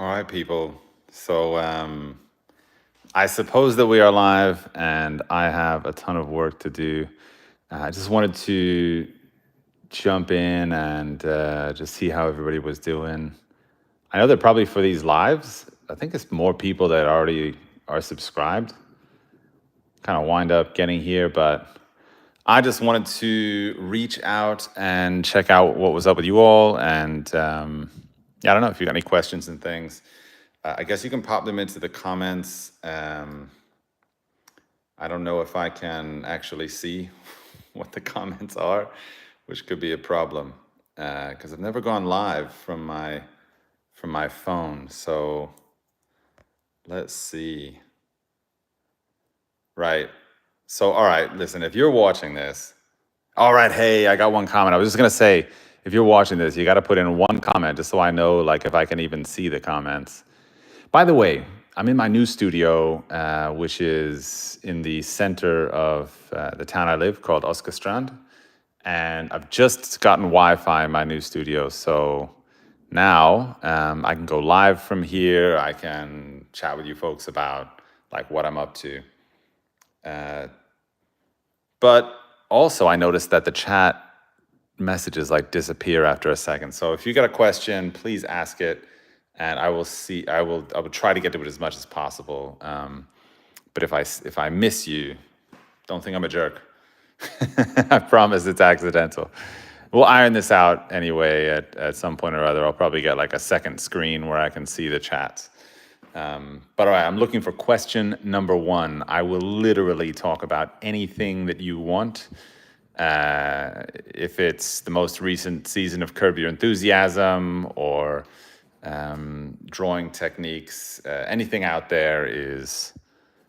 All right, people. So I suppose that we are live, and I have a ton of work to do. I just wanted to jump in and just see how everybody was doing. I know that probably for these lives, I think it's more people that already are subscribed. Kind of wind up getting here, but I just wanted to reach out and check out what was up with you all. And yeah, I don't know if you got any questions and things. I guess you can pop them into the comments. I don't know if I can actually see what the comments are, which could be a problem because I've never gone live from my phone. So let's see. Right. So all right, listen. If you're watching this, all right. Hey, I got one comment. I was just gonna say, if you're watching this, you got to put in one comment just so I know, like, if I can even see the comments. By the way, I'm in my new studio, which is in the center of the town I live, called Oskastrand. And I've just gotten Wi-Fi in my new studio. So now I can go live from here. I can chat with you folks about like what I'm up to. But also I noticed that the chat messages like disappear after a second. So if you got a question, please ask it, and I will see. I will try to get to it as much as possible. But if I miss you, don't think I'm a jerk. I promise it's accidental. We'll iron this out anyway at some point or other. I'll probably get like a second screen where I can see the chats. But all right, I'm looking for question number one. I will literally talk about anything that you want. If it's the most recent season of Curb Your Enthusiasm or drawing techniques, anything out there is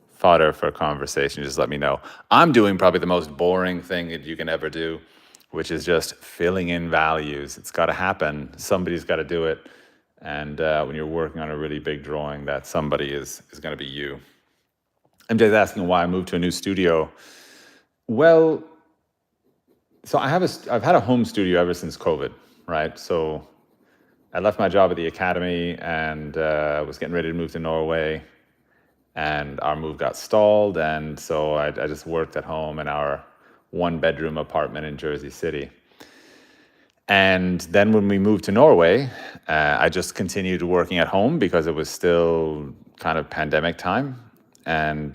fodder for conversation. Just let me know. I'm doing probably the most boring thing that you can ever do, which is just filling in values. It's got to happen. Somebody's got to do it. And when you're working on a really big drawing, that somebody is going to be you. MJ's asking why I moved to a new studio. Well, so I've had a home studio ever since COVID, right? So I left my job at the academy and was getting ready to move to Norway, and our move got stalled, and so I just worked at home in our one-bedroom apartment in Jersey City. And then when we moved to Norway, I just continued working at home because it was still kind of pandemic time. And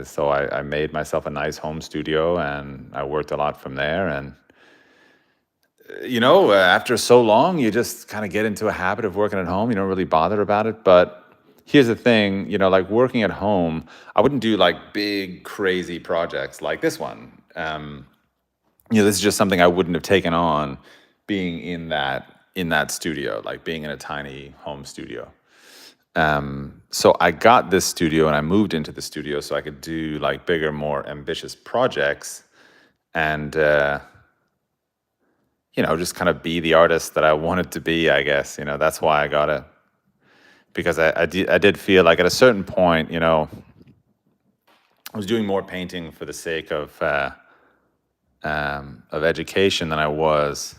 so I made myself a nice home studio, and I worked a lot from there. And, after so long, you just kind of get into a habit of working at home. You don't really bother about it. But here's the thing, like working at home, I wouldn't do like big, crazy projects like this one. This is just something I wouldn't have taken on being in that studio, like being in a tiny home studio. So I got this studio and I moved into the studio so I could do like bigger, more ambitious projects and, just kind of be the artist that I wanted to be, I guess. That's why I got it. Because I did feel like at a certain point, I was doing more painting for the sake of education than I was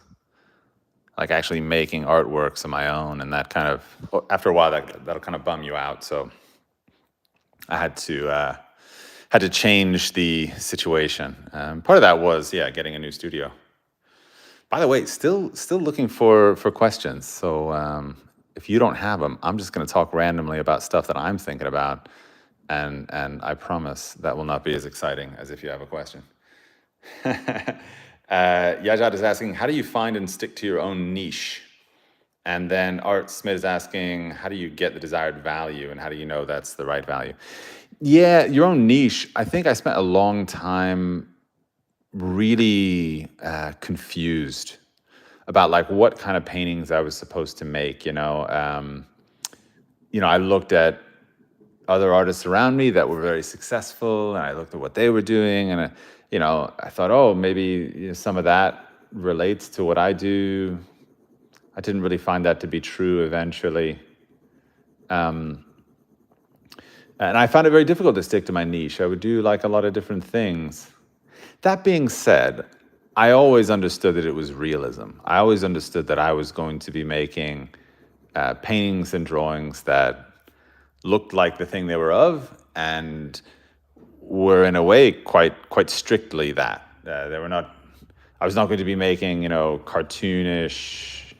like actually making artworks of my own. And that kind of, after a while, that'll kind of bum you out. So I had to change the situation. Part of that was, getting a new studio. By the way, still looking for questions. So if you don't have them, I'm just going to talk randomly about stuff that I'm thinking about, and I promise that will not be as exciting as if you have a question. Yajad is asking, how do you find and stick to your own niche? And then Art Smith is asking, how do you get the desired value, and how do you know that's the right value? Yeah, your own niche. I think I spent a long time really confused about like what kind of paintings I was supposed to make. I looked at other artists around me that were very successful, and I looked at what they were doing, and I thought, oh, maybe some of that relates to what I do. I didn't really find that to be true eventually. And I found it very difficult to stick to my niche. I would do like a lot of different things. That being said, I always understood that it was realism. I always understood that I was going to be making paintings and drawings that looked like the thing they were of, and were in a way quite strictly that. They were not. I was not going to be making cartoonish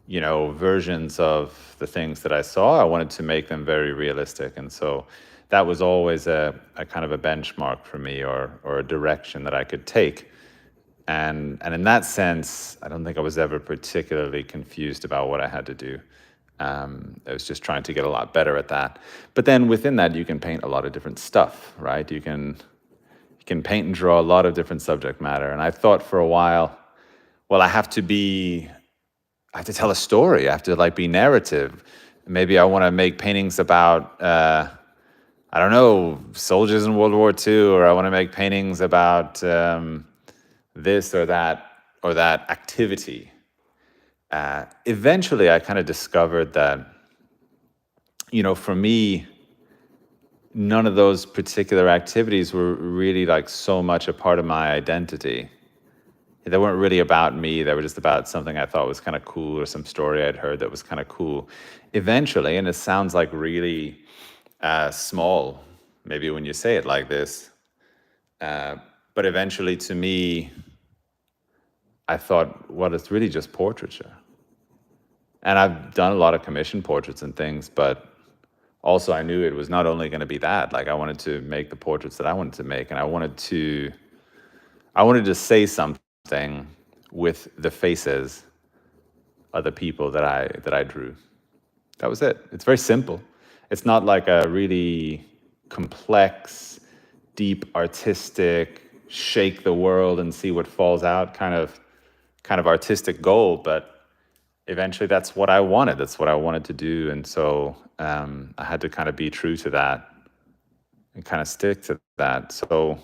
versions of the things that I saw. I wanted to make them very realistic, and so that was always a kind of a benchmark for me, or a direction that I could take. And in that sense, I don't think I was ever particularly confused about what I had to do. I was just trying to get a lot better at that. But then within that, you can paint a lot of different stuff, right? You can paint and draw a lot of different subject matter. And I thought for a while, well, I have to tell a story. I have to be narrative. Maybe I want to make paintings about, I don't know, soldiers in World War II, or I want to make paintings about this or that activity. Eventually, I kind of discovered that, for me, none of those particular activities were really so much a part of my identity. They weren't really about me. They were just about something I thought was kind of cool, or some story I'd heard that was kind of cool. Eventually, and it sounds really small, maybe when you say it like this, but eventually to me, I thought, well, it's really just portraiture. And I've done a lot of commission portraits and things, but also I knew it was not only going to be that. I wanted to make the portraits that I wanted to make, and I wanted to say something with the faces of the people that I drew. That was it. It's very simple. It's not like a really complex, deep, artistic, shake the world and see what falls out kind of artistic goal, but eventually that's what I wanted. That's what I wanted to do, and so I had to kind of be true to that and kind of stick to that. So,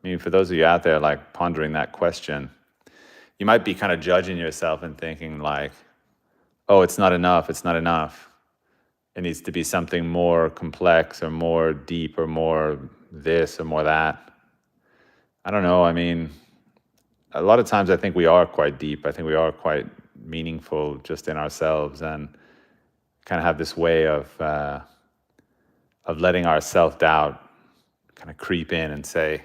I mean, for those of you out there pondering that question, you might be kind of judging yourself and thinking oh, it's not enough. It's not enough. It needs to be something more complex, or more deep, or more this, or more that. I don't know. I mean, a lot of times I think we are quite deep. I think we are quite meaningful just in ourselves, and kind of have this way of letting our self-doubt kind of creep in and say,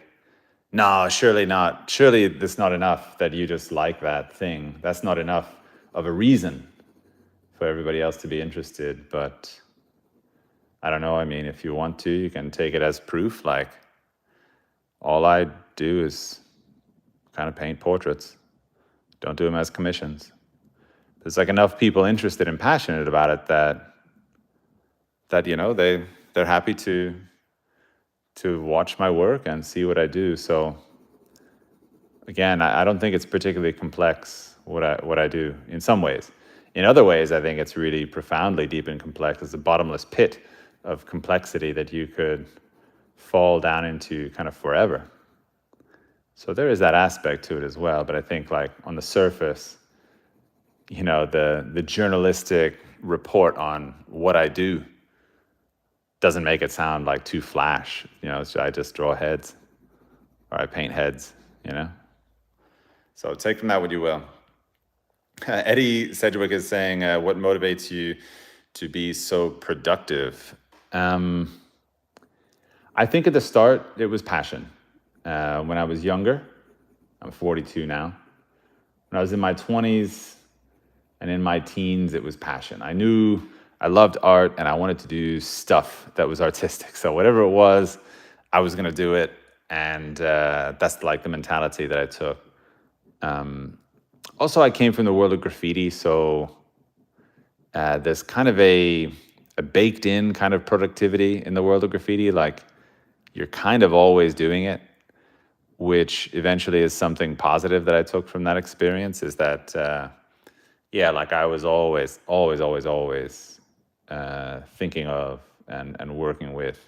no, surely not. Surely that's not enough that you just like that thing. That's not enough of a reason for everybody else to be interested. But I don't know. I mean, if you want to, you can take it as proof. All I do is kind of paint portraits. Don't do them as commissions. There's enough people interested and passionate about it that they're happy to watch my work and see what I do. So again, I don't think it's particularly complex what I do in some ways. In other ways, I think it's really profoundly deep and complex. It's a bottomless pit of complexity that you could fall down into kind of forever. So there is that aspect to it as well. But I think on the surface, the journalistic report on what I do doesn't make it sound too flash. I just draw heads, or I paint heads, So take from that what you will. Eddie Sedgwick is saying, what motivates you to be so productive? I think at the start, it was passion. When I was younger, I'm 42 now. When I was in my 20s and in my teens, it was passion. I knew I loved art, and I wanted to do stuff that was artistic. So whatever it was, I was going to do it. And that's the mentality that I took. Also, I came from the world of graffiti, so there's kind of a baked in kind of productivity in the world of graffiti. You're kind of always doing it, which eventually is something positive that I took from that experience, is that, I was always thinking of and working with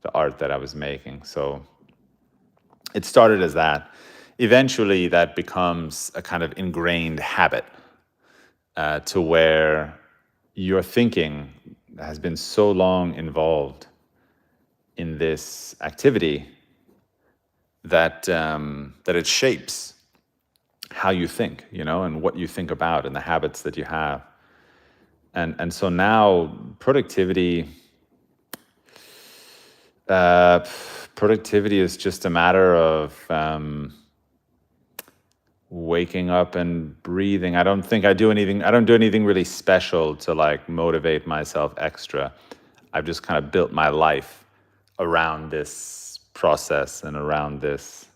the art that I was making. So it started as that. Eventually, that becomes a kind of ingrained habit, to where your thinking has been so long involved in this activity that that it shapes how you think, and what you think about, and the habits that you have. And so now uh, productivity is just a matter of waking up and breathing. I don't think I do anything. I don't do anything really special to like motivate myself extra. I've just kind of built my life around this process and around this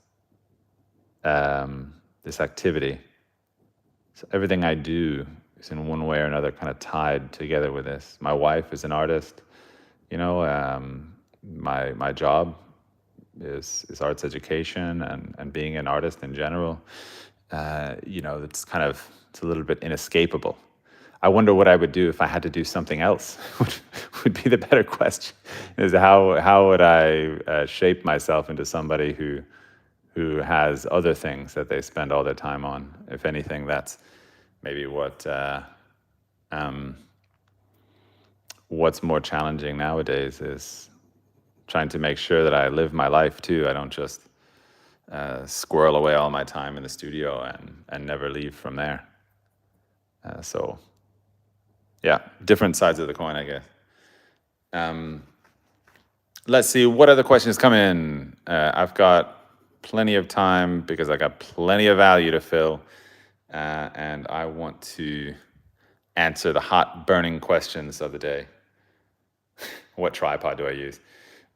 activity. So everything I do is in one way or another kind of tied together with this. My wife is an artist. My job is arts education and being an artist in general. It's a little bit inescapable. I wonder what I would do if I had to do something else. would be the better question. Is how would I shape myself into somebody who has other things that they spend all their time on? If anything, that's maybe what's more challenging nowadays is trying to make sure that I live my life too. I don't just squirrel away all my time in the studio and never leave from there. So, yeah, different sides of the coin, I guess. Let's see, what other questions come in? I've got plenty of time because I got plenty of value to fill, and I want to answer the hot burning questions of the day. What tripod do I use?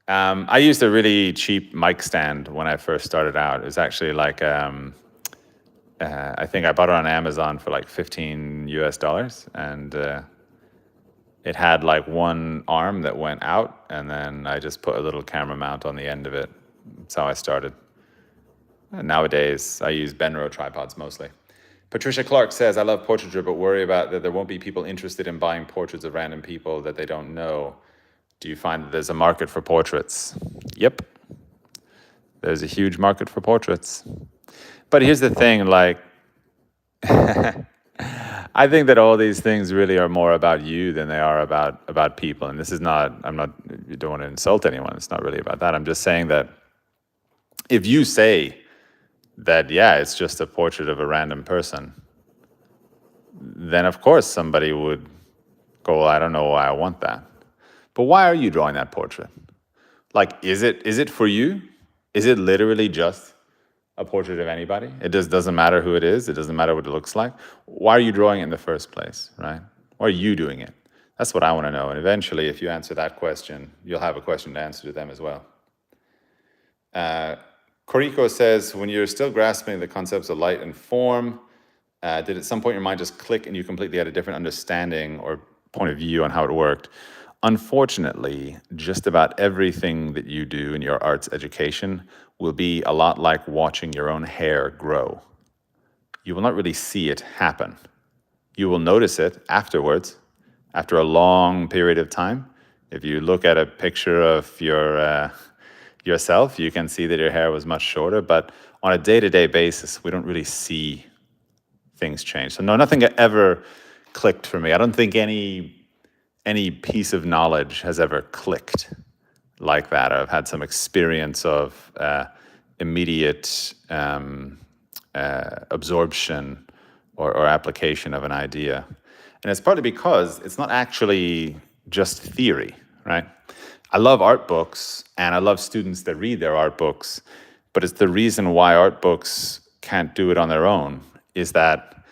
I used a really cheap mic stand when I first started out. It was actually like, I think I bought it on Amazon for like $15 and it had like one arm that went out, and then I just put a little camera mount on the end of it. That's how I started. And nowadays, I use Benro tripods mostly. Patricia Clark says, I love portraiture, but worry about that there won't be people interested in buying portraits of random people that they don't know. Do you find that there's a market for portraits? Yep. There's a huge market for portraits. But here's the thing, like, I think that all these things really are more about you than they are about people. And this is not, you don't want to insult anyone. It's not really about that. I'm just saying that if you say that, yeah, it's just a portrait of a random person, then of course somebody would go, well, I don't know why I want that. But why are you drawing that portrait? Like, is it for you? Is it literally just a portrait of anybody? It just doesn't matter who it is. It doesn't matter what it looks like. Why are you drawing it in the first place, right? Why are you doing it? That's what I want to know. And eventually, if you answer that question, you'll have a question to answer to them as well. Koriko says, when you're still grasping the concepts of light and form, did at some point your mind just click and you completely had a different understanding or point of view on how it worked? Unfortunately, just about everything that you do in your arts education will be a lot like watching your own hair grow. You will not really see it happen. You will notice it afterwards, after a long period of time. If you look at a picture of yourself, you can see that your hair was much shorter, but on a day-to-day basis, we don't really see things change. So no, nothing ever clicked for me. I don't think any piece of knowledge has ever clicked like that. I've had some experience of immediate absorption or application of an idea. And it's partly because it's not actually just theory, right? I love art books and I love students that read their art books, but it's the reason why art books can't do it on their own is that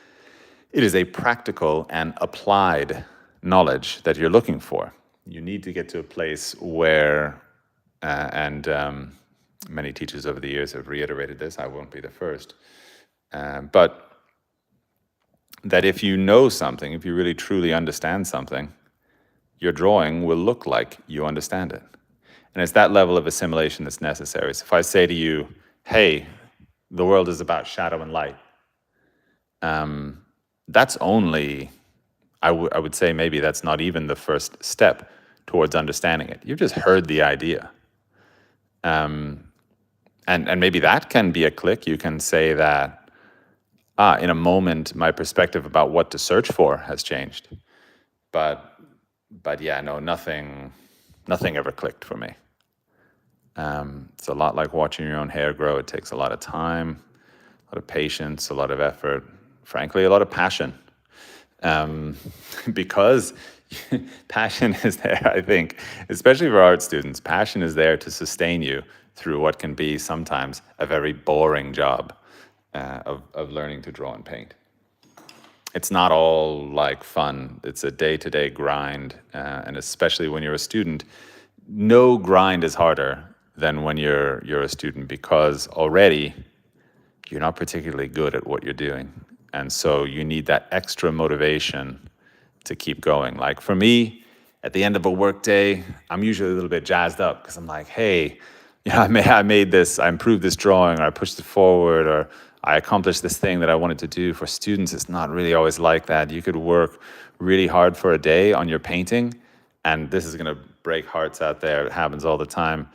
it is a practical and applied knowledge that you're looking for. You need to get to a place where, many teachers over the years have reiterated this, I won't be the first, but that if you know something, if you really truly understand something, your drawing will look like you understand it. And it's that level of assimilation that's necessary. So if I say to you, hey, the world is about shadow and light, that's only, I would say maybe that's not even the first step towards understanding it. You've just heard the idea. And maybe that can be a click. You can say that, in a moment, my perspective about what to search for has changed. But yeah, no, nothing ever clicked for me. It's a lot like watching your own hair grow. It takes a lot of time, a lot of patience, a lot of effort, frankly, a lot of passion. because passion is there, I think, especially for art students. Passion is there to sustain you through what can be sometimes a very boring job of learning to draw and paint. It's not all like fun. It's a day-to-day grind, and especially when you're a student, no grind is harder than when you're a student because already you're not particularly good at what you're doing. And so you need that extra motivation to keep going. Like for me, at the end of a work day, I'm usually a little bit jazzed up because I'm like, hey, I made this, I improved this drawing, or I pushed it forward, or I accomplished this thing that I wanted to do. For students, it's not really always like that. You could work really hard for a day on your painting, and this is going to break hearts out there. It happens all the time.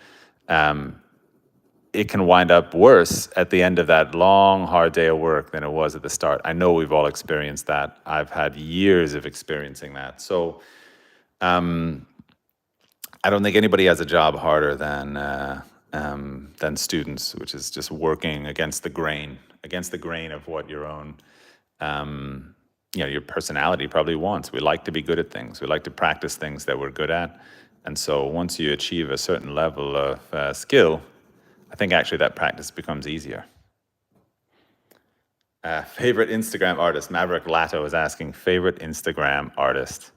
It can wind up worse at the end of that long, hard day of work than it was at the start. I know we've all experienced that. I've had years of experiencing that. So I don't think anybody has a job harder than students, which is just working against the grain of what your own, your personality probably wants. We like to be good at things. We like to practice things that we're good at. And so once you achieve a certain level of skill, I think actually that practice becomes easier. Favorite Instagram artist? Maverick Lato is asking, favorite Instagram artist?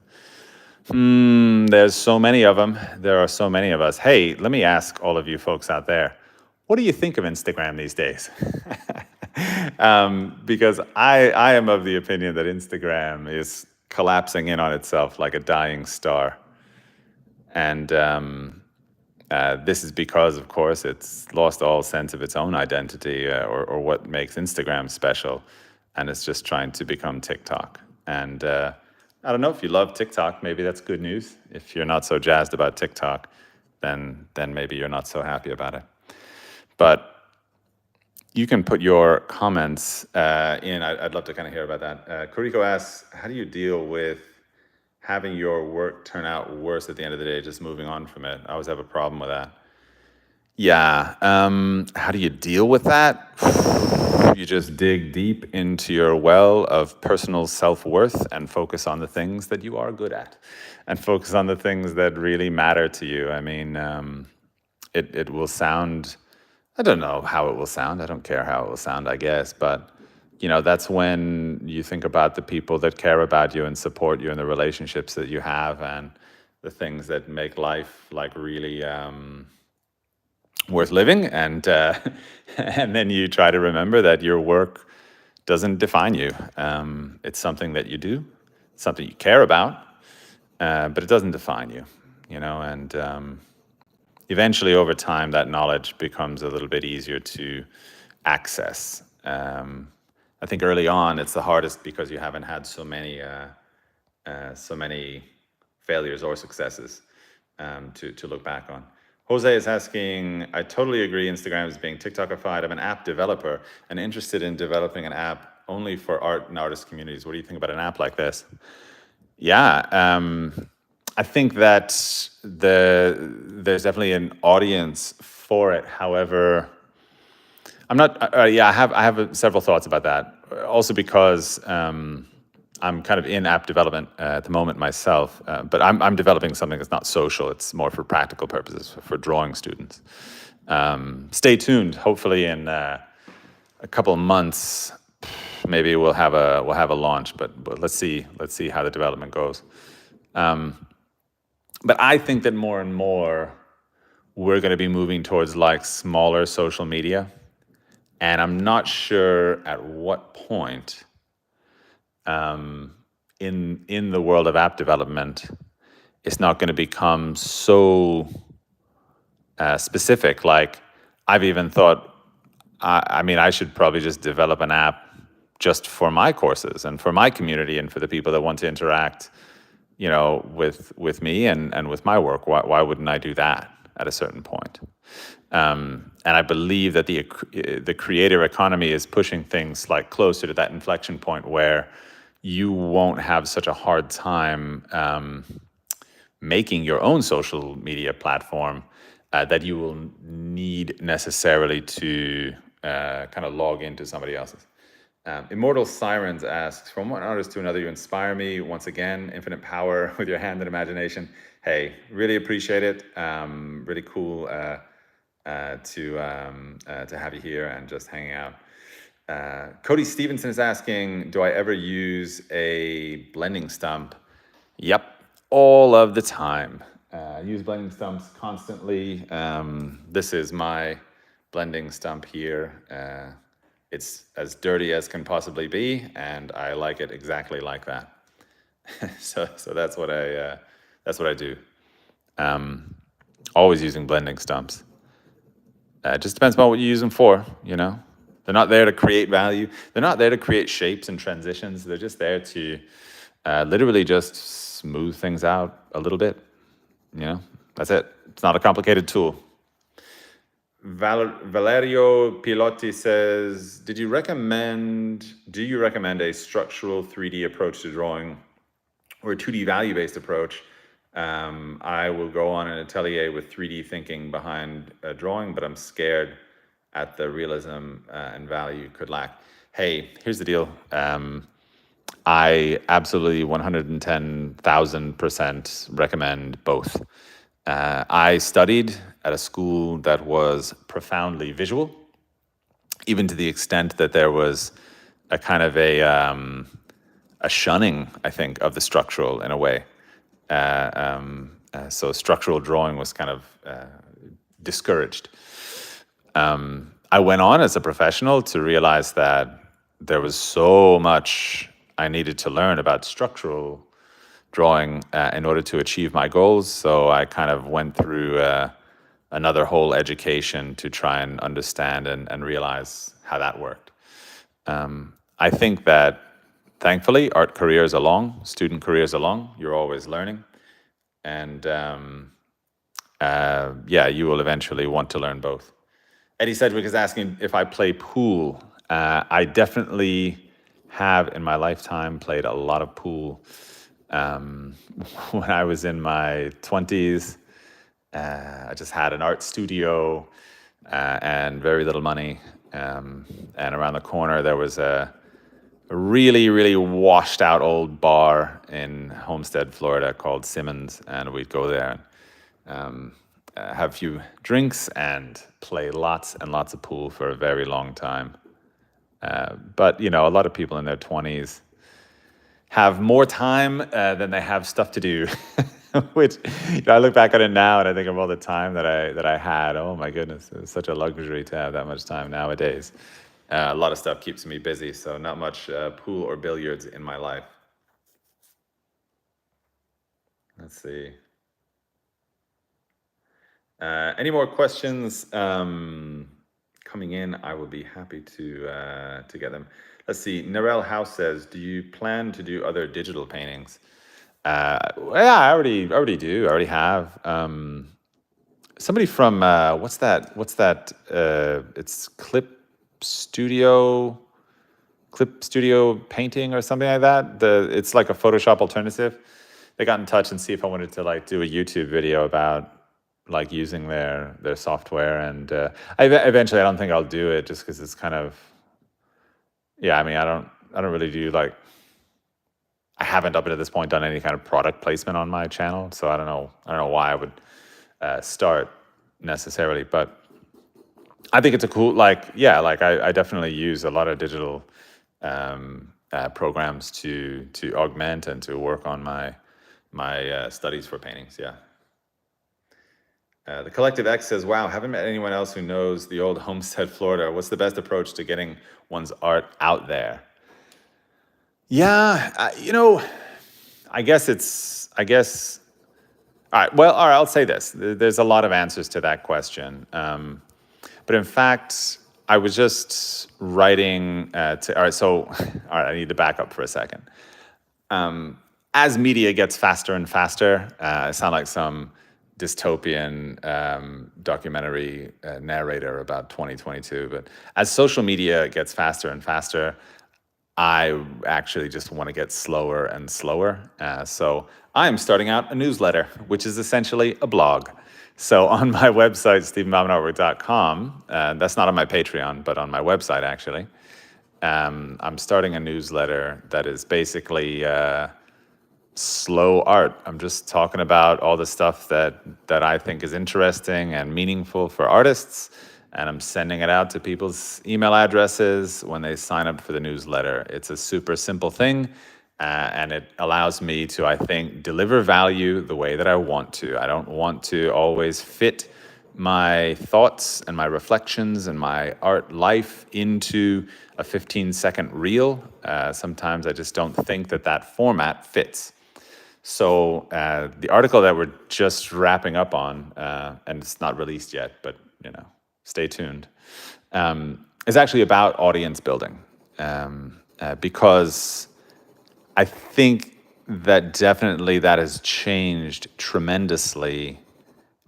There's so many of them. There are so many of us. Hey, let me ask all of you folks out there, what do you think of Instagram these days? Because I am of the opinion that Instagram is collapsing in on itself like a dying star. And this is because, of course, it's lost all sense of its own identity or what makes Instagram special. And it's just trying to become TikTok. And I don't know, if you love TikTok, maybe that's good news. If you're not so jazzed about TikTok, then maybe you're not so happy about it. But you can put your comments in. I'd love to kind of hear about that. Kuriko asks, how do you deal with having your work turn out worse at the end of the day, just moving on from it? I always have a problem with that. Yeah. How do you deal with that? You just dig deep into your well of personal self-worth and focus on the things that you are good at and focus on the things that really matter to you. I mean, it will sound, I don't know how it will sound. I don't care how it will sound, I guess. But, that's when you think about the people that care about you and support you and the relationships that you have and the things that make life like really worth living, and and then you try to remember that your work doesn't define you. It's something that you do, something you care about, but it doesn't define you. And eventually, over time, that knowledge becomes a little bit easier to access. I think early on, it's the hardest because you haven't had so many failures or successes to look back on. Jose is asking, I totally agree Instagram is being TikTokified. I'm an app developer and interested in developing an app only for art and artist communities. What do you think about an app like this? Yeah, I think that there's definitely an audience for it. However, I'm not, I have several thoughts about that. Also because I'm kind of in app development at the moment myself, but I'm developing something that's not social. It's more for practical purposes for drawing students. Stay tuned. Hopefully, in a couple of months, maybe we'll have a launch. But let's see how the development goes. But I think that more and more we're going to be moving towards like smaller social media, and I'm not sure at what point. In the world of app development, it's not going to become so specific. Like, I've even thought, I should probably just develop an app just for my courses and for my community and for the people that want to interact, with me and with my work. Why wouldn't I do that at a certain point? And I believe that the creator economy is pushing things like closer to that inflection point where you won't have such a hard time making your own social media platform that you will need necessarily to kind of log into somebody else's. Immortal Sirens asks, from one artist to another, you inspire me. Once again, infinite power with your hand and imagination. Hey, really appreciate it. Really cool to have you here and just hanging out. Cody Stevenson is asking, do I ever use a blending stump? Yep, all of the time. Use blending stumps constantly. This is my blending stump here. It's as dirty as can possibly be, and I like it exactly like that. So that's what I do. Always using blending stumps. It just depends on what you use them for, you know? They're not there to create value. They're not there to create shapes and transitions. They're just there to literally just smooth things out a little bit. You know, that's it. It's not a complicated tool. Valerio Pilotti says, do you recommend a structural 3D approach to drawing or a 2D value-based approach? I will go on an atelier with 3D thinking behind a drawing, but I'm scared at the realism and value could lack. Hey, here's the deal. I absolutely 110,000% recommend both. I studied at a school that was profoundly visual, even to the extent that there was a kind of a shunning, I think, of the structural in a way. So structural drawing was kind of discouraged. I went on as a professional to realize that there was so much I needed to learn about structural drawing in order to achieve my goals. So I kind of went through another whole education to try and understand and realize how that worked. I think that thankfully art careers are long, student careers are long. You're always learning. And you will eventually want to learn both. Eddie Sedgwick is asking if I play pool. I definitely have in my lifetime played a lot of pool. When I was in my 20s, I just had an art studio and very little money. And around the corner, there was a really, really washed out old bar in Homestead, Florida called Simmons. And we'd go there and have a few drinks and play lots and lots of pool for a very long time. But, you know, a lot of people in their 20s have more time than they have stuff to do, which, you know, I look back on it now and I think of all the time that I had. Oh my goodness, it's such a luxury to have that much time nowadays. A lot of stuff keeps me busy, so not much pool or billiards in my life. Let's see. Any more questions coming in? I will be happy to get them. Let's see. Narelle House says, "Do you plan to do other digital paintings?" Yeah, I already do. I already have. Somebody from what's that? It's Clip Studio Painting or something like that. It's like a Photoshop alternative. They got in touch and see if I wanted to like do a YouTube video about like using their software, and eventually I don't think I'll do it just because it's kind of, yeah, I mean I don't really do like, I haven't up to this point done any kind of product placement on my channel, so I don't know why I would start necessarily, but I think it's a cool, like, yeah, like I definitely use a lot of digital programs to augment and to work on my studies for paintings. Yeah. The Collective X says, "Wow, haven't met anyone else who knows the old Homestead, Florida. What's the best approach to getting one's art out there?" Yeah, you know, I guess. All right. Well, all right. I'll say this. There's a lot of answers to that question. But in fact, I was just writing all right. So, all right. I need to back up for a second. As media gets faster and faster, I sound like some dystopian documentary narrator about 2022. But as social media gets faster and faster, I actually just want to get slower and slower. So I'm starting out a newsletter, which is essentially a blog. So on my website, StephenBaumanArtwork.com, that's not on my Patreon, but on my website, actually, I'm starting a newsletter that is basically slow art. I'm just talking about all the stuff that I think is interesting and meaningful for artists, and I'm sending it out to people's email addresses when they sign up for the newsletter. It's a super simple thing, and it allows me to, I think, deliver value the way that I want to. I don't want to always fit my thoughts and my reflections and my art life into a 15-second reel. Sometimes I just don't think that format fits. So the article that we're just wrapping up on, and it's not released yet, but stay tuned, is actually about audience building, because I think that definitely that has changed tremendously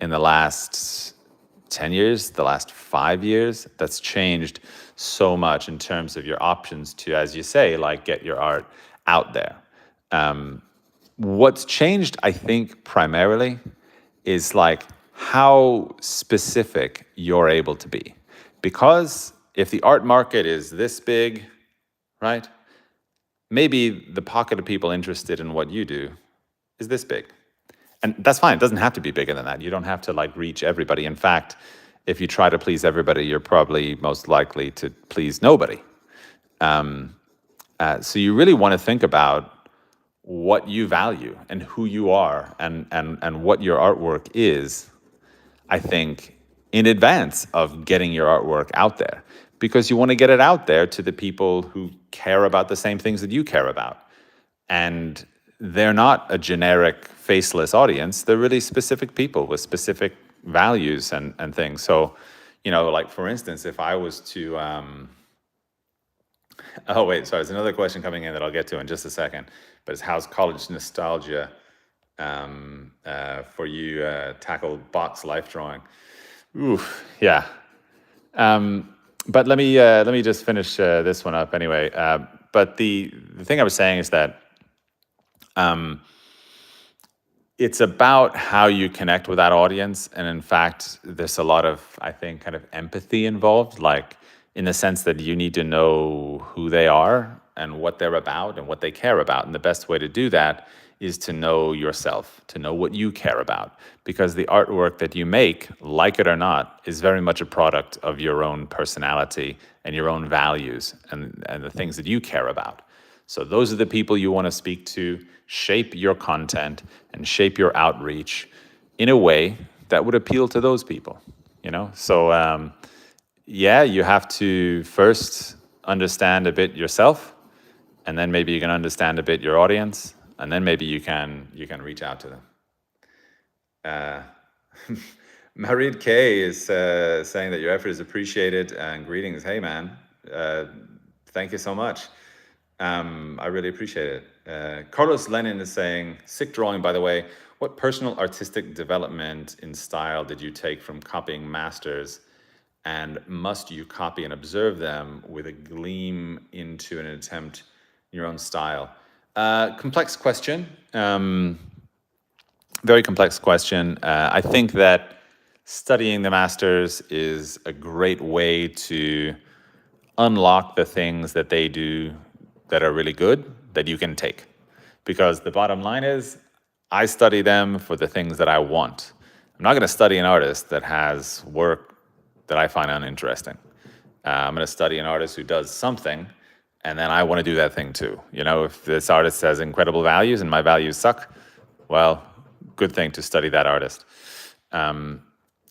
in the last 10 years, the last 5 years. That's changed so much in terms of your options to, as you say, like get your art out there. What's changed, I think, primarily is like how specific you're able to be. Because if the art market is this big, right, maybe the pocket of people interested in what you do is this big. And that's fine. It doesn't have to be bigger than that. You don't have to like reach everybody. In fact, if you try to please everybody, you're probably most likely to please nobody. So you really want to think about what you value and who you are and what your artwork is, I think, in advance of getting your artwork out there. Because you want to get it out there to the people who care about the same things that you care about. And they're not a generic, faceless audience. They're really specific people with specific values and things. So, like for instance, if I was to... Oh, wait, sorry, there's another question coming in that I'll get to in just a second. But it's how's college nostalgia for you tackle box life drawing? Ooh, yeah. But let me just finish this one up anyway. But the thing I was saying is that it's about how you connect with that audience. And in fact, there's a lot of, I think, kind of empathy involved, like in the sense that you need to know who they are and what they're about and what they care about. And the best way to do that is to know yourself, to know what you care about. Because the artwork that you make, like it or not, is very much a product of your own personality and your own values and the things that you care about. So those are the people you want to speak to, shape your content and shape your outreach in a way that would appeal to those people, So yeah, you have to first understand a bit yourself, and then maybe you can understand a bit your audience, and then maybe you can reach out to them. Marid K is saying that your effort is appreciated, and greetings. Hey man, thank you so much. I really appreciate it. Carlos Lenin is saying, sick drawing, by the way. What personal artistic development in style did you take from copying masters? And must you copy and observe them with a gleam into an attempt in your own style? Complex question. Very complex question. I think that studying the masters is a great way to unlock the things that they do that are really good that you can take. Because the bottom line is, I study them for the things that I want. I'm not going to study an artist that has work that I find uninteresting. I'm going to study an artist who does something, and then I want to do that thing too. If this artist has incredible values and my values suck, well, good thing to study that artist.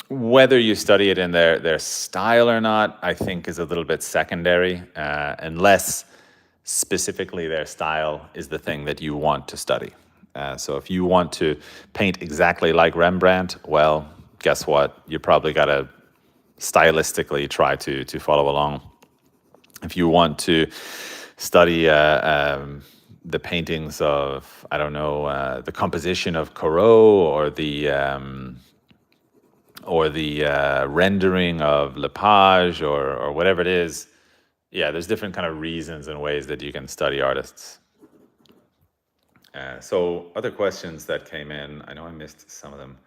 Whether you study it in their style or not, I think is a little bit secondary, unless specifically their style is the thing that you want to study. So if you want to paint exactly like Rembrandt, well, guess what? You probably got to stylistically try to follow along. If you want to study the paintings of, I don't know, the composition of Corot or the rendering of Lepage or whatever it is, yeah, there's different kind of reasons and ways that you can study artists. So other questions that came in, I know I missed some of them.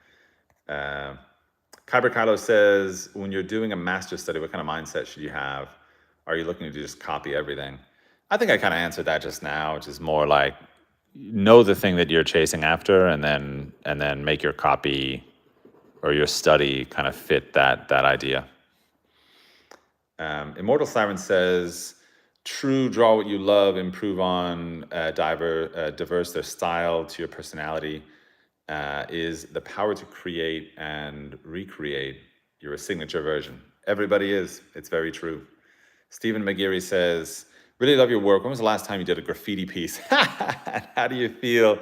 Kyber Carlo says, when you're doing a master's study, what kind of mindset should you have? are you looking to just copy everything? I think I kind of answered that just now, which is more like know the thing that you're chasing after, and then make your copy or your study kind of fit that idea. Immortal Siren says, "True, draw what you love, improve on, diverse their style to your personality. Is the power to create and recreate your signature version." Everybody is. It's very true. Stephen McGeary says, "Really love your work. When was the last time you did a graffiti piece? How do you feel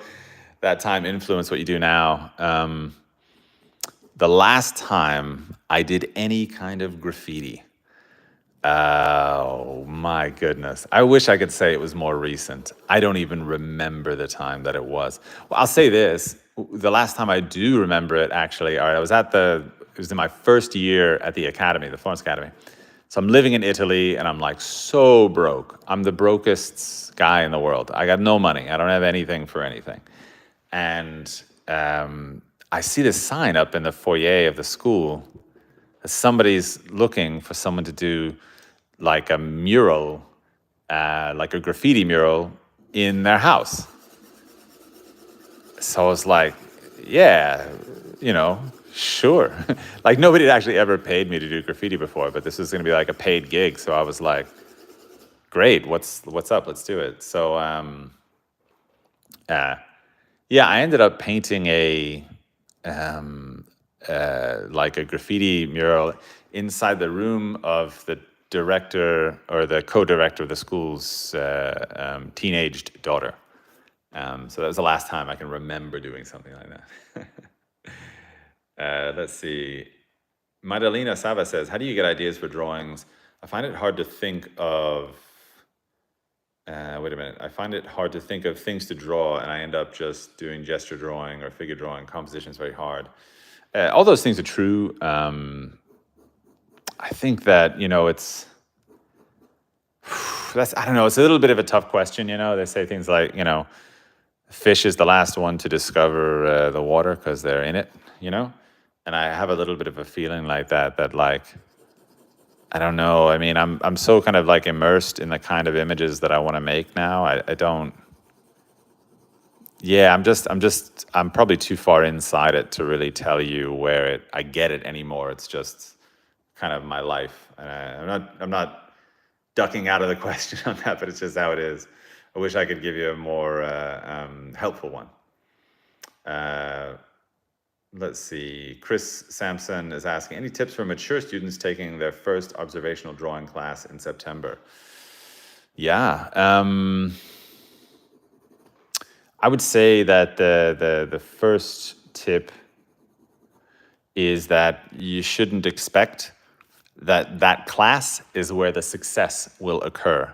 that time influenced what you do now?" The last time I did any kind of graffiti, oh my goodness. I wish I could say it was more recent. I don't even remember the time that it was. Well, I'll say this. The last time I do remember it, actually, all right, it was in my first year at the academy, the Florence Academy. So I'm living in Italy and I'm like so broke. I'm the brokest guy in the world. I got no money. I don't have anything for anything. And I see this sign up in the foyer of the school. Somebody's looking for someone to do like a mural, like a graffiti mural in their house. So I was like, yeah, sure. Like nobody had actually ever paid me to do graffiti before, but this was going to be like a paid gig. So I was like, great, what's up? Let's do it. So yeah, I ended up painting like a graffiti mural inside the room of the director or the co-director of the school's teenaged daughter. So that was the last time I can remember doing something like that. Let's see. Madalena Sava says, "How do you get ideas for drawings? I find it hard to think of. Wait a minute. I find it hard to think of things to draw, and I end up just doing gesture drawing or figure drawing. Composition is very hard." All those things are true. I think that it's I don't know. It's a little bit of a tough question. They say things like fish is the last one to discover the water because they're in it. And I have a little bit of a feeling like that. That like I don't know. I mean, I'm so kind of like immersed in the kind of images that I want to make now. I don't. Yeah, I'm probably too far inside it to really tell you where I get it anymore. It's just kind of my life. And I'm not ducking out of the question on that, but it's just how it is. I wish I could give you a more helpful one. Let's see. Chris Sampson is asking, any tips for mature students taking their first observational drawing class in September? Yeah. I would say that the first tip is that you shouldn't expect that class is where the success will occur.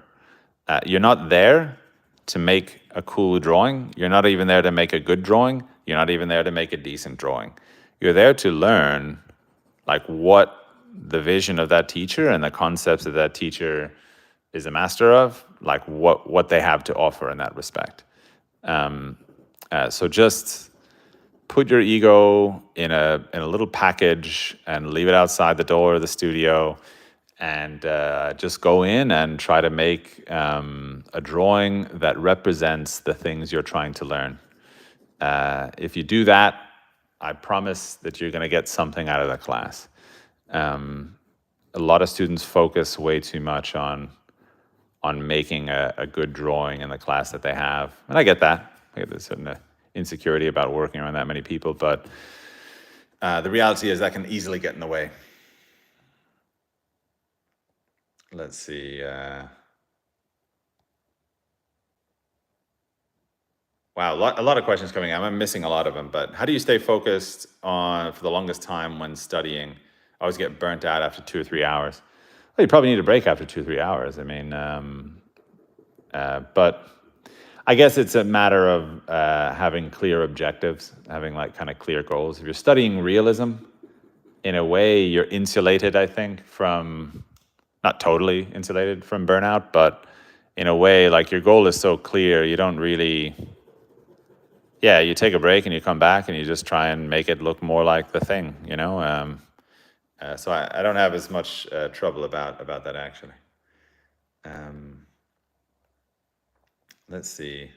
You're not there to make a cool drawing. You're not even there to make a good drawing. You're not even there to make a decent drawing. You're there to learn like what the vision of that teacher and the concepts that that teacher is a master of, like what they have to offer in that respect. So just put your ego in a little package and leave it outside the door of the studio, and just go in and try to make a drawing that represents the things you're trying to learn. If you do that, I promise that you're going to get something out of the class. A lot of students focus way too much on making a good drawing in the class that they have, and I get that. I get this certain insecurity about working around that many people, but the reality is that can easily get in the way. Let's see. Wow, a lot of questions coming in. I'm missing a lot of them, but how do you stay focused for the longest time when studying? I always get burnt out after 2 or 3 hours. Well, you probably need a break after 2 or 3 hours. I mean, but I guess it's a matter of having clear objectives, having like kind of clear goals. If you're studying realism, in a way, you're insulated, I think, from, not totally insulated from burnout, but in a way, like your goal is so clear, you don't really, yeah, you take a break and you come back and you just try and make it look more like the thing, So I don't have as much trouble about that, actually. Um, let's see.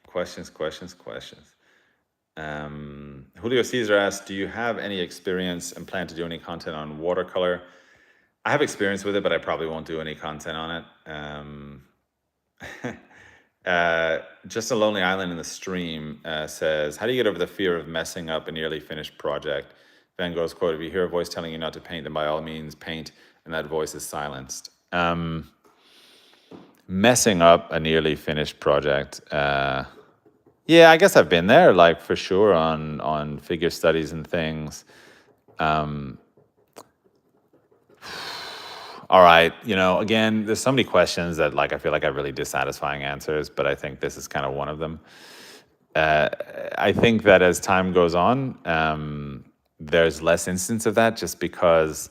Questions. Julio Caesar asks, do you have any experience and plan to do any content on watercolor? I have experience with it, but I probably won't do any content on it. Just a Lonely Island in the Stream says, how do you get over the fear of messing up a nearly finished project? Van Gogh's quote, if you hear a voice telling you not to paint, then by all means paint, and that voice is silenced. Messing up a nearly finished project. Yeah, I guess I've been there, like for sure, on figure studies and things. All right, again, there's so many questions that like I feel like I have really dissatisfying answers, but I think this is kind of one of them. I think that as time goes on, there's less instance of that, just because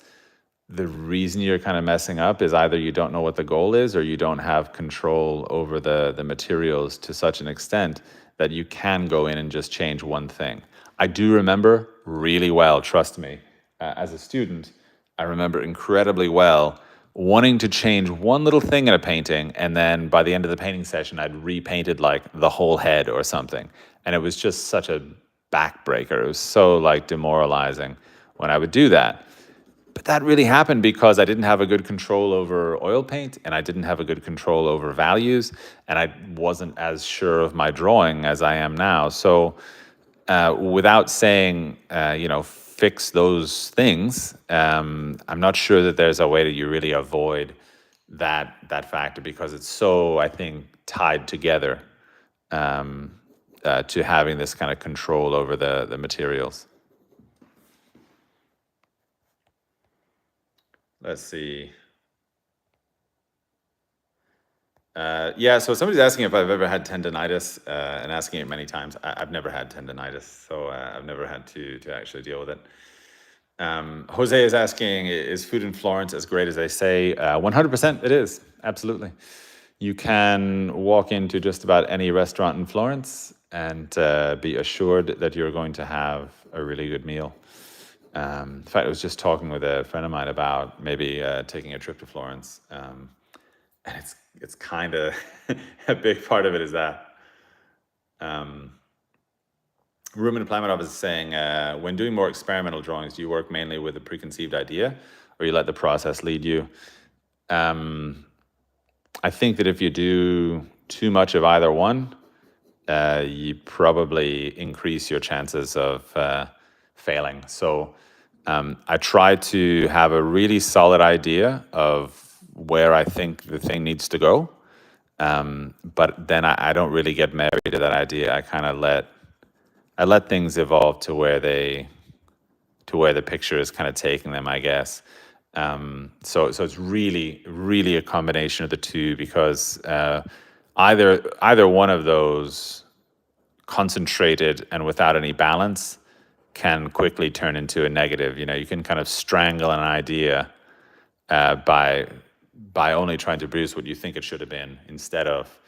the reason you're kind of messing up is either you don't know what the goal is or you don't have control over the materials to such an extent that you can go in and just change one thing. I do remember really well, trust me, as a student, I remember incredibly well wanting to change one little thing in a painting, and then by the end of the painting session, I'd repainted like the whole head or something. And it was just such a backbreaker. It was so like demoralizing when I would do that. But that really happened because I didn't have a good control over oil paint, and I didn't have a good control over values, and I wasn't as sure of my drawing as I am now. So without saying, fix those things, I'm not sure that there's a way that you really avoid that factor, because it's so, I think, tied together to having this kind of control over the materials. Let's see. Yeah, so somebody's asking if I've ever had tendonitis, and asking it many times. I've never had tendonitis, so I've never had to actually deal with it. Jose is asking, is food in Florence as great as they say? 100% it is, absolutely. You can walk into just about any restaurant in Florence and be assured that you're going to have a really good meal. In fact, I was just talking with a friend of mine about maybe taking a trip to Florence, and it's kind of a big part of it is that. Ruben Plamadov is saying, when doing more experimental drawings, do you work mainly with a preconceived idea, or you let the process lead you? I think that if you do too much of either one, you probably increase your chances of failing. So I try to have a really solid idea of where I think the thing needs to go, but then I don't really get married to that idea. I kind of let things evolve to where the picture is kind of taking them, I guess. So it's really a combination of the two, because either one of those, concentrated and without any balance, can quickly turn into a negative. You can kind of strangle an idea by only trying to produce what you think it should have been, instead of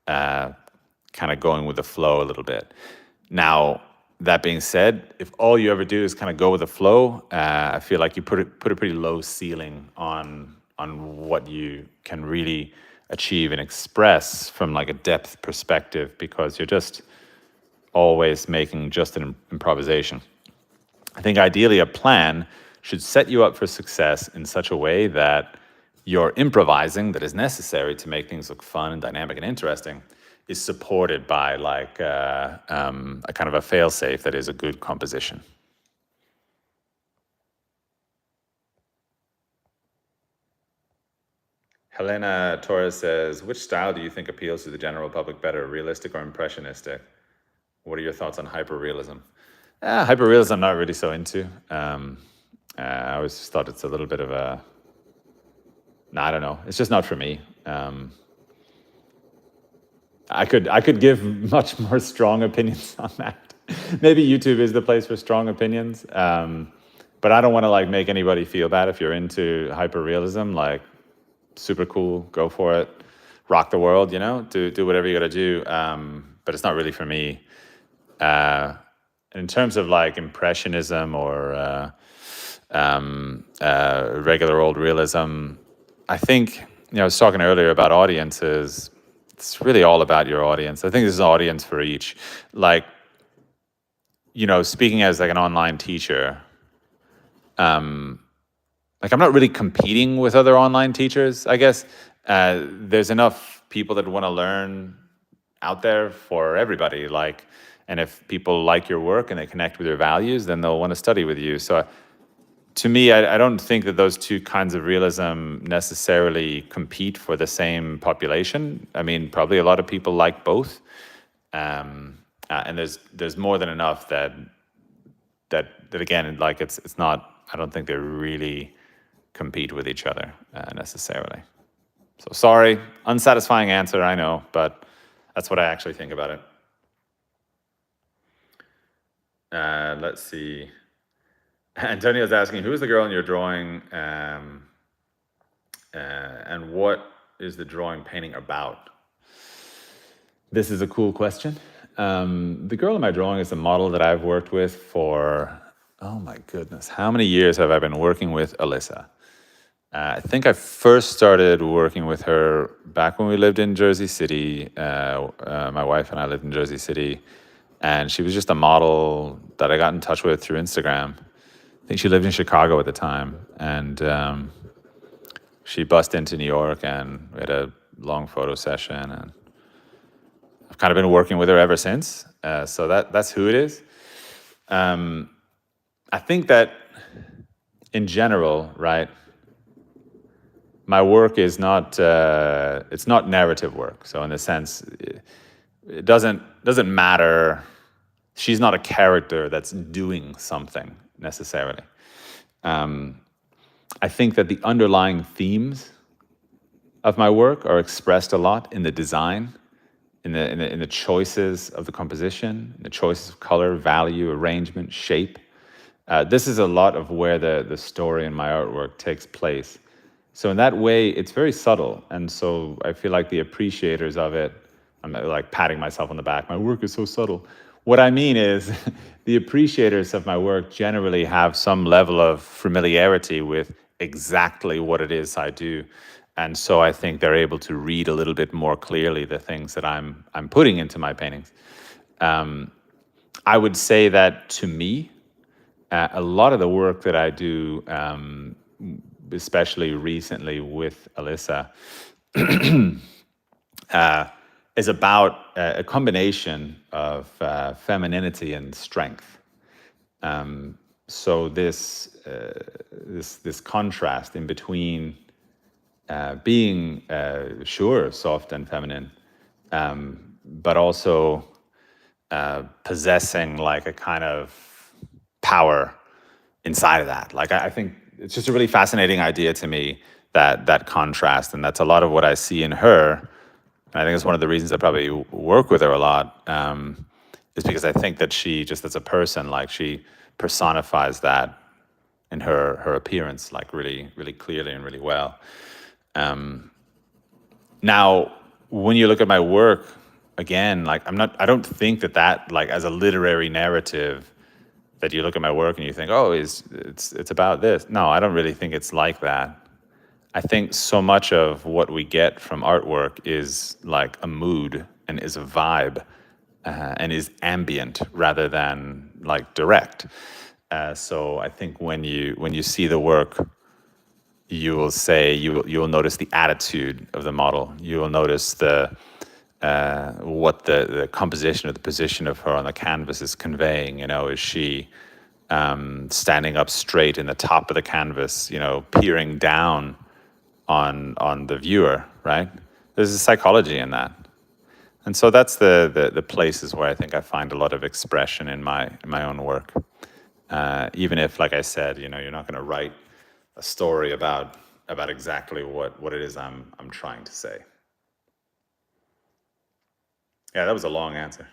kind of going with the flow a little bit. Now, that being said, if all you ever do is kind of go with the flow, I feel like you put a pretty low ceiling on what you can really achieve and express from like a depth perspective, because you're just always making just an improvisation. I think ideally a plan should set you up for success in such a way that your improvising that is necessary to make things look fun and dynamic and interesting is supported by like a kind of a fail-safe that is a good composition. Helena Torres says, which style do you think appeals to the general public better, realistic or impressionistic? What are your thoughts on hyperrealism? Hyperrealism I'm not really so into. I always thought it's a little bit of a... No, I don't know. It's just not for me. I could give much more strong opinions on that. Maybe YouTube is the place for strong opinions. But I don't want to like make anybody feel bad if you're into hyperrealism. Like, super cool, go for it, rock the world. Do whatever you got to do. But it's not really for me. In terms of like impressionism or regular old realism. I think, I was talking earlier about audiences. It's really all about your audience. I think there's an audience for each. Like, speaking as like an online teacher, like I'm not really competing with other online teachers, I guess. There's enough people that want to learn out there for everybody. Like, and if people like your work and they connect with your values, then they'll want to study with you. So to me, I don't think that those two kinds of realism necessarily compete for the same population. I mean, probably a lot of people like both, and there's more than enough that again, like it's not. I don't think they really compete with each other necessarily. So sorry, unsatisfying answer, I know, but that's what I actually think about it. Let's see. Antonio's asking, who is the girl in your drawing, and what is the drawing painting about? This is a cool question. The girl in my drawing is a model that I've worked with for, oh my goodness, how many years have I been working with Alyssa? I think I first started working with her back when we lived in Jersey City. My wife and I lived in Jersey City, and she was just a model that I got in touch with through Instagram. I think she lived in Chicago at the time, and she bussed into New York, and we had a long photo session, and I've kind of been working with her ever since. So that's who it is. I think that in general, right, my work is not it's not narrative work. So in a sense, it doesn't matter. She's not a character that's doing something necessarily. I think that the underlying themes of my work are expressed a lot in the design, in the choices of the composition, in the choices of color, value, arrangement, shape. This is a lot of where the story in my artwork takes place. So in that way, it's very subtle. And so I feel like the appreciators of it, I'm like patting myself on the back, my work is so subtle. What I mean is the appreciators of my work generally have some level of familiarity with exactly what it is I do. And so I think they're able to read a little bit more clearly the things that I'm putting into my paintings. I would say that to me, a lot of the work that I do, especially recently with Alyssa, is about a combination of femininity and strength. So this contrast in between being sure soft and feminine, but also possessing like a kind of power inside of that. Like I think it's just a really fascinating idea to me, that contrast, and that's a lot of what I see in her. And I think it's one of the reasons I probably work with her a lot, is because I think that she, just as a person, like she personifies that in her appearance, like really, really clearly and really well. Now, when you look at my work, again, like I don't think that like as a literary narrative, that you look at my work and you think, oh, it's about this. No, I don't really think it's like that. I think so much of what we get from artwork is like a mood and is a vibe, and is ambient rather than like direct. So I think when you see the work, you will notice the attitude of the model. You will notice what the composition or the position of her on the canvas is conveying. Is she standing up straight in the top of the canvas, peering down on the viewer, right? There's a psychology in that. And so that's the places where I think I find a lot of expression in my own work. Even if, like I said, you're not going to write a story about exactly what it is I'm trying to say. Yeah, that was a long answer.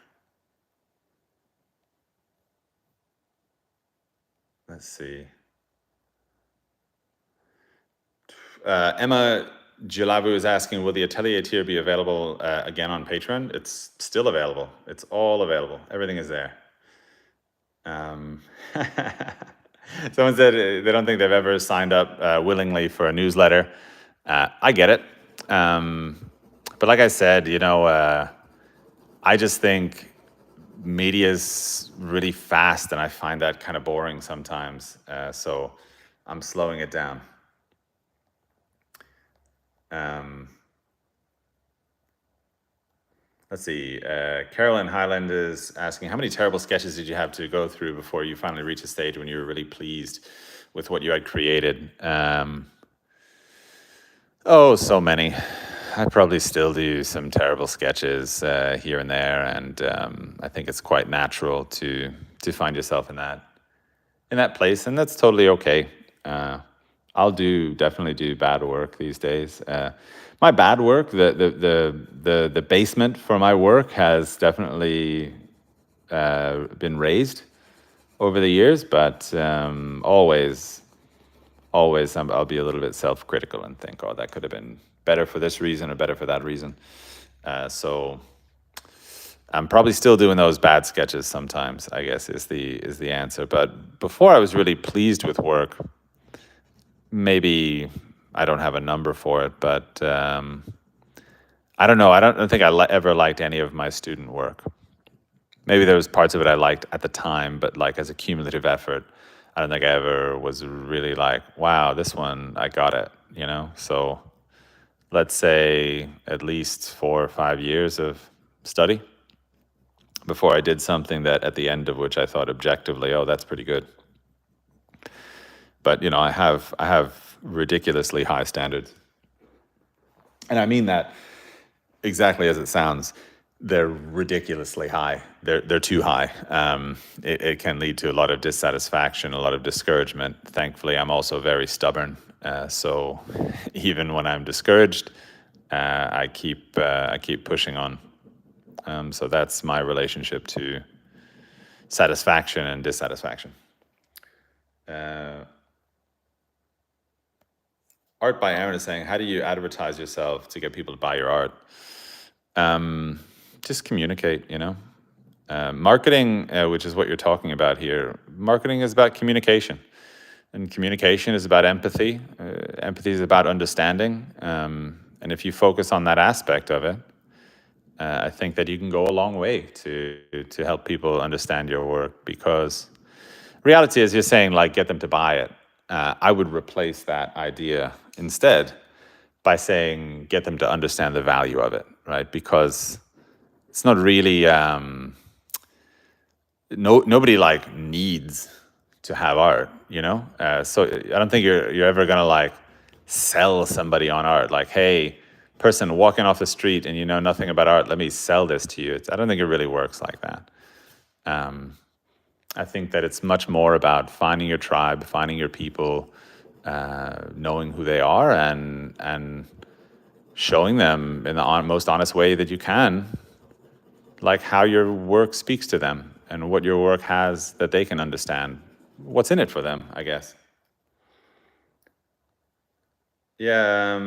Let's see. Emma Gilavu is asking, will the Atelier tier be available again on Patreon? It's still available. It's all available. Everything is there. Someone said they don't think they've ever signed up willingly for a newsletter. I get it. But like I said, I just think media is really fast, and I find that kind of boring sometimes. So I'm slowing it down. Um, let's see. Carolyn Highland is asking, how many terrible sketches did you have to go through before you finally reached a stage when you were really pleased with what you had created? Oh, so many. I probably still do some terrible sketches here and there, and I think it's quite natural to find yourself in that place, and that's totally okay. I'll definitely do bad work these days. My bad work, the basement for my work has definitely been raised over the years, but always I'll be a little bit self-critical and think, oh, that could have been better for this reason or better for that reason. So I'm probably still doing those bad sketches sometimes, I guess is the answer. But before I was really pleased with work, maybe I don't have a number for it, but I don't know. I don't think I ever liked any of my student work. Maybe there was parts of it I liked at the time, but like as a cumulative effort, I don't think I ever was really like, wow, this one, I got it, So let's say at least 4 or 5 years of study before I did something that at the end of which I thought objectively, oh, that's pretty good. But, I have ridiculously high standards. And I mean that exactly as it sounds. They're ridiculously high. They're too high. It can lead to a lot of dissatisfaction, a lot of discouragement. Thankfully, I'm also very stubborn. So even when I'm discouraged, I keep pushing on. So that's my relationship to satisfaction and dissatisfaction. Art by Aaron is saying, how do you advertise yourself to get people to buy your art? Just communicate, Marketing, which is what you're talking about here, marketing is about communication. And communication is about empathy. Empathy is about understanding. And if you focus on that aspect of it, I think that you can go a long way to help people understand your work, because reality is, you're saying, like, get them to buy it. I would replace that idea instead by saying, get them to understand the value of it, right? Because it's not really, nobody like needs to have art, So I don't think you're ever gonna like sell somebody on art. Like, hey, person walking off the street and you know nothing about art, let me sell this to you. I don't think it really works like that. I think that it's much more about finding your tribe, finding your people, knowing who they are, and showing them in the most honest way that you can, like how your work speaks to them and what your work has that they can understand. What's in it for them, I guess. Yeah.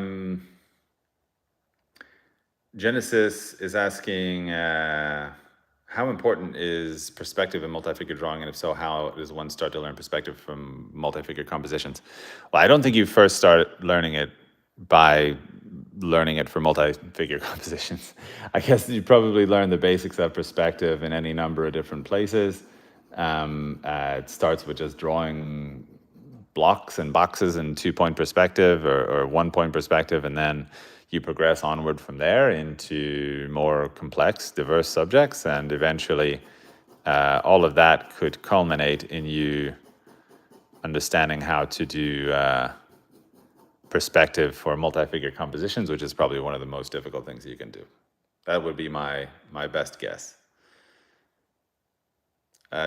Genesis is asking, how important is perspective in multi-figure drawing, and if so, how does one start to learn perspective from multi-figure compositions? Well, I don't think you first start learning it by learning it for multi-figure compositions. I guess you probably learn the basics of perspective in any number of different places. It starts with just drawing blocks and boxes in 2-point perspective or 1-point perspective, and then you progress onward from there into more complex, diverse subjects, and eventually all of that could culminate in you understanding how to do perspective for multi-figure compositions, which is probably one of the most difficult things you can do. That would be my best guess.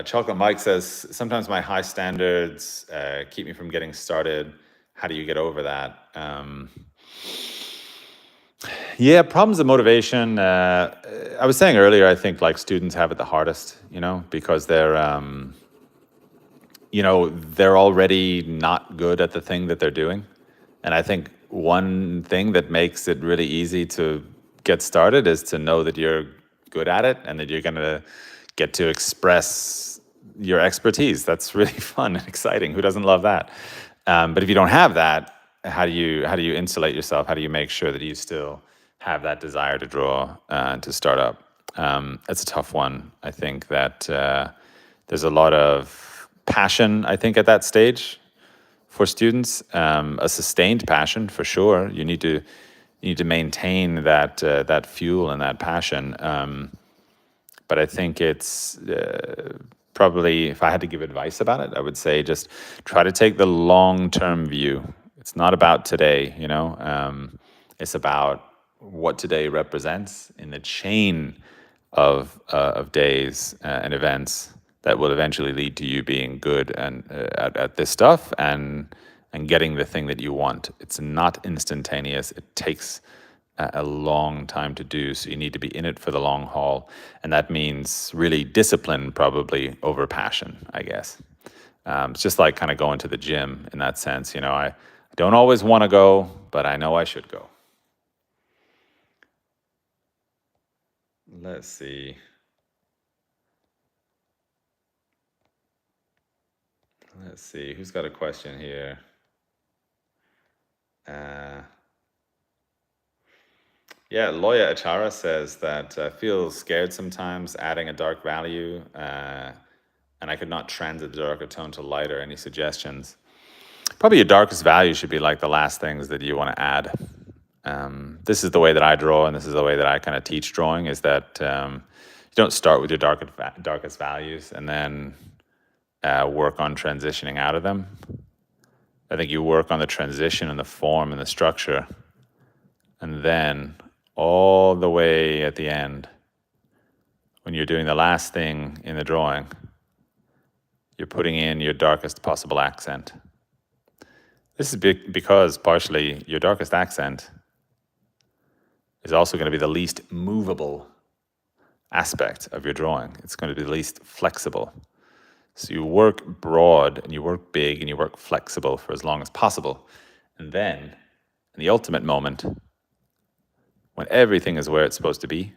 Chocolate Mike says, sometimes my high standards keep me from getting started. How do you get over that? Yeah, problems of motivation. I was saying earlier, I think like students have it the hardest, because they're already not good at the thing that they're doing. And I think one thing that makes it really easy to get started is to know that you're good at it and that you're going to get to express your expertise. That's really fun and exciting. Who doesn't love that? But if you don't have that, how do you insulate yourself? How do you make sure that you still have that desire to draw to start up? It's a tough one. I think that there's a lot of passion, I think, at that stage for students. A sustained passion for sure. You need to maintain that fuel and that passion. But I think it's probably, if I had to give advice about it, I would say just try to take the long-term view. It's not about today, it's about what today represents in the chain of days and events that will eventually lead to you being good and at this stuff and getting the thing that you want. It's not instantaneous. It takes a long time to do, so you need to be in it for the long haul, and that means really discipline probably over passion, I guess. It's just like kind of going to the gym in that sense. I don't always want to go, but I know I should go. Let's see. Who's got a question here? Yeah, Loya Achara says that feels scared sometimes adding a dark value, and I could not transit the darker tone to lighter. Any suggestions? Probably your darkest value should be like the last things that you want to add. This is the way that I draw, and this is the way that I kind of teach drawing, is that you don't start with your darkest values and then work on transitioning out of them. I think you work on the transition and the form and the structure, and then all the way at the end, when you're doing the last thing in the drawing, you're putting in your darkest possible accent. This is because partially your darkest accent is also going to be the least movable aspect of your drawing. It's going to be the least flexible. So you work broad and you work big and you work flexible for as long as possible. And then, in the ultimate moment, when everything is where it's supposed to be,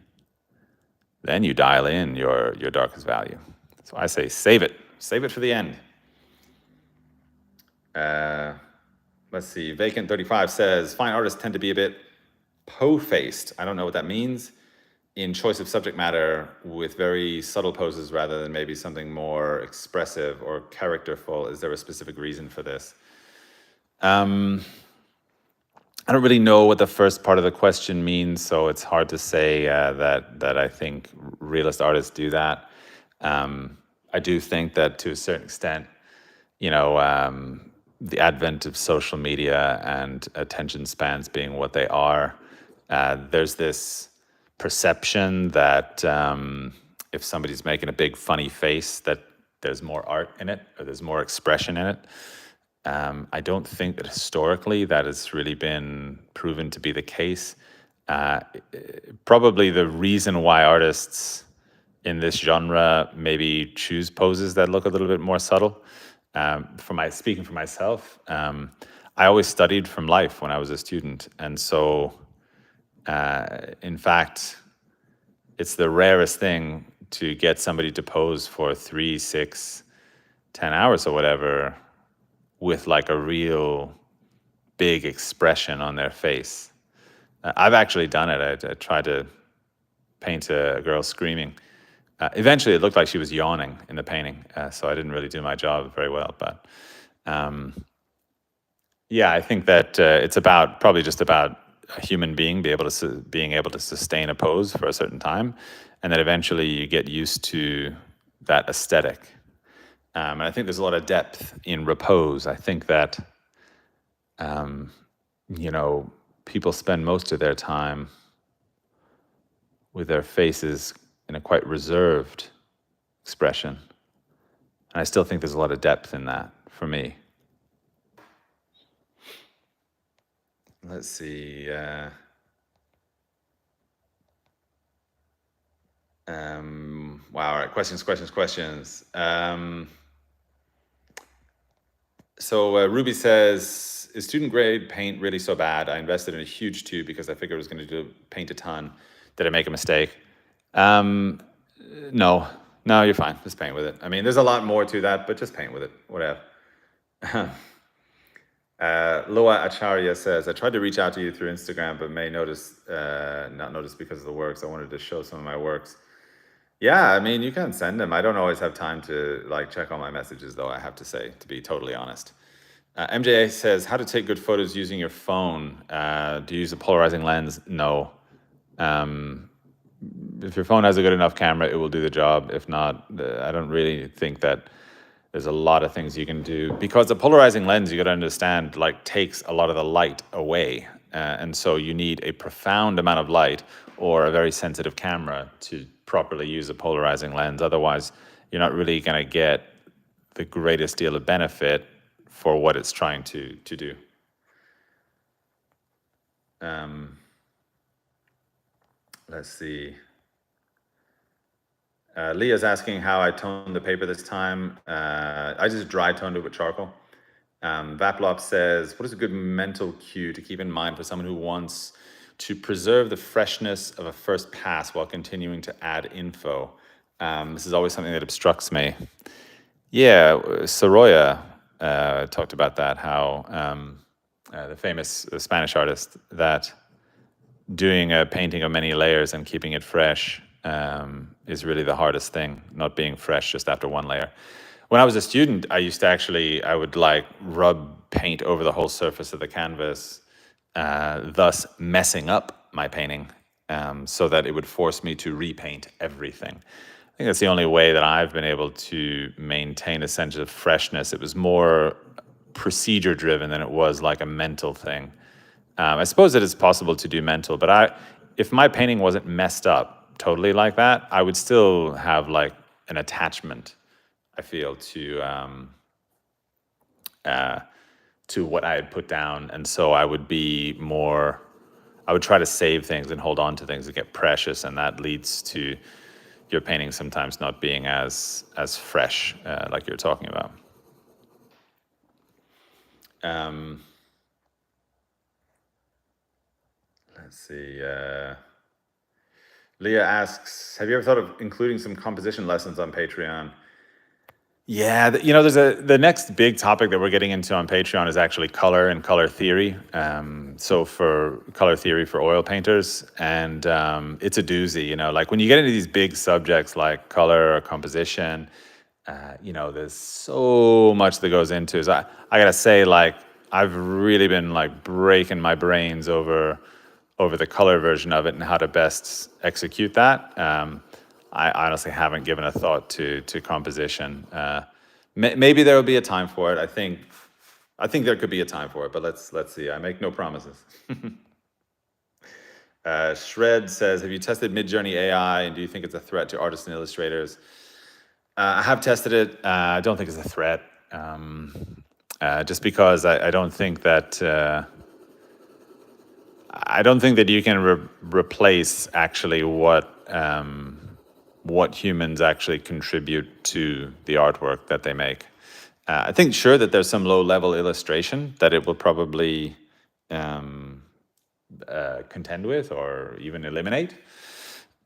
then you dial in your darkest value. So I say save it for the end. Let's see, Vacant35 says, fine artists tend to be a bit po-faced. I don't know what that means. In choice of subject matter with very subtle poses rather than maybe something more expressive or characterful. Is there a specific reason for this? I don't really know what the first part of the question means, so it's hard to say that I think realist artists do that. I do think that to a certain extent, the advent of social media and attention spans being what they are, there's this perception that if somebody's making a big funny face, that there's more art in it or there's more expression in it. I don't think that historically that has really been proven to be the case. Probably the reason why artists in this genre maybe choose poses that look a little bit more subtle. Speaking for myself, I always studied from life when I was a student, and so in fact, it's the rarest thing to get somebody to pose for 3, 6, 10 hours or whatever with like a real big expression on their face. I've actually done it. I tried to paint a girl screaming. Eventually, it looked like she was yawning in the painting, so I didn't really do my job very well. But yeah, I think that it's probably just about a human being being able to sustain a pose for a certain time, and then eventually you get used to that aesthetic. And I think there's a lot of depth in repose. I think that people spend most of their time with their faces in a quite reserved expression. And I still think there's a lot of depth in that for me. Let's see. Wow, all right, questions. So Ruby says, is student grade paint really so bad? I invested in a huge tube because I figured I was going to paint a ton. Did I make a mistake? No, No, you're fine. Just paint with it. I mean, there's a lot more to that, but just paint with it. Whatever. Loa Acharya says, I tried to reach out to you through Instagram, but may not notice because of the works. I wanted to show some of my works. Yeah, I mean, you can send them. I don't always have time to like check all my messages, though, I have to say, to be totally honest. MJA says, how to take good photos using your phone. Do you use a polarizing lens? No. If your phone has a good enough camera, it will do the job. If not, I don't really think that there's a lot of things you can do, because the polarizing lens, you got to understand, like takes a lot of the light away. And so you need a profound amount of light or a very sensitive camera to properly use a polarizing lens. Otherwise, you're not really going to get the greatest deal of benefit for what it's trying to do. Let's see. Leah's asking how I toned the paper this time. I just dry toned it with charcoal. Vaplop says, what is a good mental cue to keep in mind for someone who wants to preserve the freshness of a first pass while continuing to add info? This is always something that obstructs me. Yeah, Sorolla talked about that, how the famous Spanish artist, that doing a painting of many layers and keeping it fresh is really the hardest thing, not being fresh just after one layer. When I was a student, I would like rub paint over the whole surface of the canvas, thus messing up my painting, so that it would force me to repaint everything. I think that's the only way that I've been able to maintain a sense of freshness. It was more procedure driven than it was like a mental thing. I suppose it is possible to do mental, but if my painting wasn't messed up totally like that, I would still have like an attachment, I feel, to what I had put down, and so I would try to save things and hold on to things that get precious, and that leads to your painting sometimes not being as fresh, like you're talking about. Let's see. Leah asks, have you ever thought of including some composition lessons on Patreon? Yeah, there's the next big topic that we're getting into on Patreon is actually color and color theory. So for color theory for oil painters, and it's a doozy. Like when you get into these big subjects like color or composition, there's so much that goes into it. So I gotta say, like, I've really been like breaking my brains over the color version of it and how to best execute that. I honestly haven't given a thought to composition. Maybe there will be a time for it. I think there could be a time for it, but let's see. I make no promises. Shred says, have you tested Midjourney AI, and do you think it's a threat to artists and illustrators? I have tested it. I don't think it's a threat, just because I don't think that you can replace actually what humans actually contribute to the artwork that they make. I think, sure, that there's some low-level illustration that it will probably contend with or even eliminate.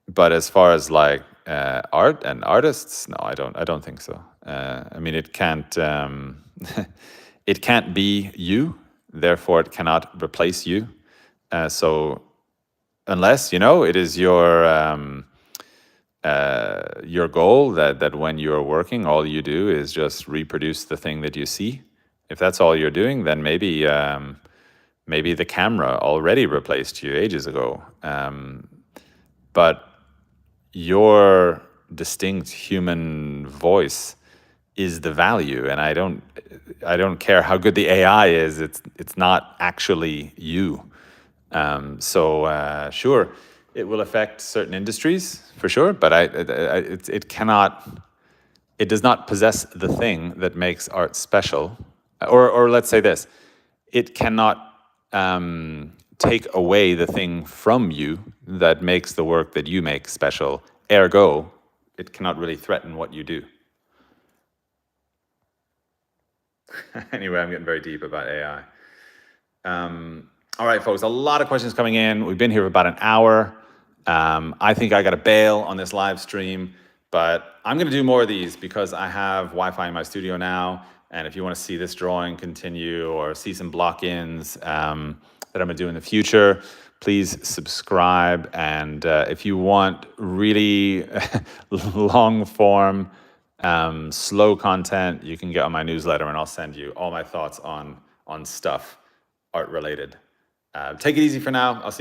But as far as like art and artists, no, I don't think so. I mean, it can't it can't be you, therefore it cannot replace you. So unless it is your goal that when you're working, all you do is just reproduce the thing that you see. If that's all you're doing, then maybe the camera already replaced you ages ago. But your distinct human voice is the value, and I don't care how good the AI is. It's not actually you. So sure, it will affect certain industries for sure, but it does not possess the thing that makes art special. Or let's say this, it cannot take away the thing from you that makes the work that you make special. Ergo, it cannot really threaten what you do. Anyway, I'm getting very deep about AI. All right, folks, a lot of questions coming in. We've been here for about an hour. I think I got to bail on this live stream. But I'm going to do more of these because I have Wi-Fi in my studio now. And if you want to see this drawing continue or see some block-ins that I'm going to do in the future, please subscribe. And if you want really long-form, slow content, you can get on my newsletter, and I'll send you all my thoughts on stuff art-related. Take it easy for now. I'll see you